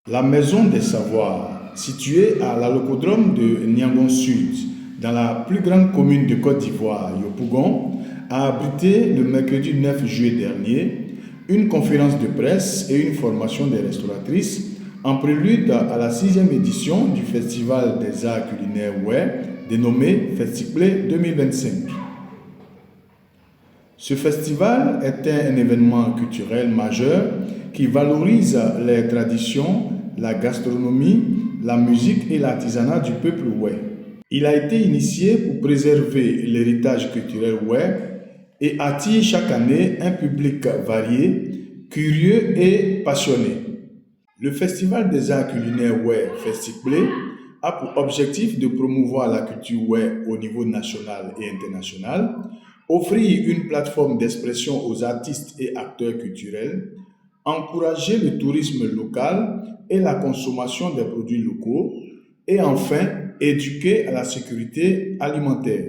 La Maison des Savoirs, située à l'Allocodrome de Niangon Sud, dans la plus grande commune de Côte d'Ivoire, Yopougon, a abrité le mercredi 9 juillet dernier une conférence de presse et une formation des restauratrices en prélude à la 6e édition du Festival des Arts Culinaires Ouai, dénommé Festiplay 2025. Ce festival est un événement culturel majeur qui valorise les traditions, la gastronomie, la musique et l'artisanat du peuple Ouai. Il a été initié pour préserver l'héritage culturel Ouai et attire chaque année un public varié, curieux et passionné. Le Festival des Arts Culinaires Ouai Festiplay a pour objectif de promouvoir la culture Ouai au niveau national et international, offrir une plateforme d'expression aux artistes et acteurs culturels, encourager le tourisme local et la consommation des produits locaux, et enfin éduquer à la sécurité alimentaire.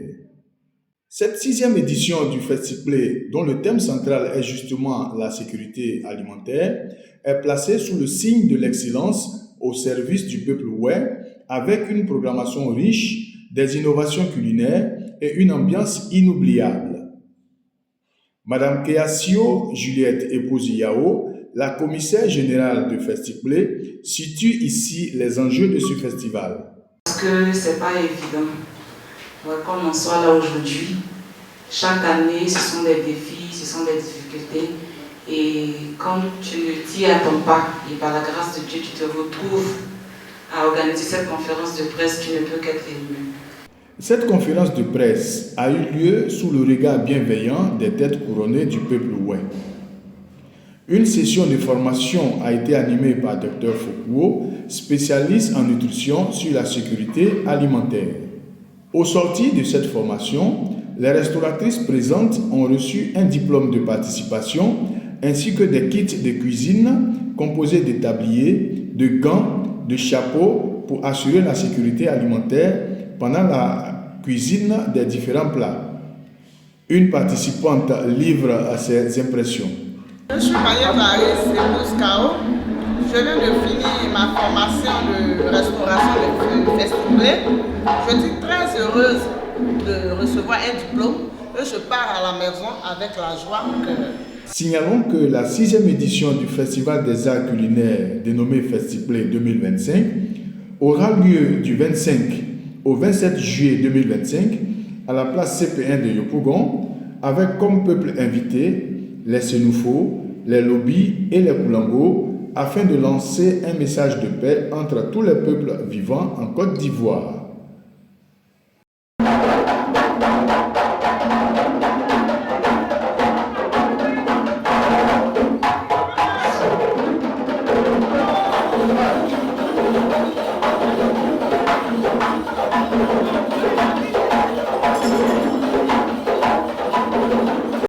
Cette 6e édition du Festiplay, dont le thème central est justement la sécurité alimentaire, est placée sous le signe de l'excellence au service du peuple Ouai, avec une programmation riche, des innovations culinaires et une ambiance inoubliable. Madame Keasio Juliette Epouzi Yao, la commissaire générale de Festiplay, situe ici les enjeux de ce festival. Parce que c'est pas évident. Comme on soit là aujourd'hui, chaque année, ce sont des défis, ce sont des difficultés. Et quand tu ne t'y attends pas, et par la grâce de Dieu, tu te retrouves à organiser cette conférence de presse, tu ne peux qu'être ému. Cette conférence de presse a eu lieu sous le regard bienveillant des têtes couronnées du peuple Ouai. Une session de formation a été animée par Dr Foucault, spécialiste en nutrition sur la sécurité alimentaire. Au sortir de cette formation, les restauratrices présentes ont reçu un diplôme de participation ainsi que des kits de cuisine composés de tabliers, de gants, de chapeaux pour assurer la sécurité alimentaire pendant la cuisine des différents plats. Une participante livre ses impressions. Je suis Maria-Clarisse Epouzi Kao. Je viens de finir ma formation de restauration de Festiplay. Je suis très heureuse de recevoir un diplôme et je pars à la maison avec la joie au cœur. Signalons que la 6e édition du Festival des Arts Culinaires, dénommé Festiplay 2025, aura lieu du 25 au 27 juillet 2025 à la place CP1 de Yopougon, avec comme peuple invité les Sénoufos, les Lobis et les Koulango, afin de lancer un message de paix entre tous les peuples vivant en Côte d'Ivoire.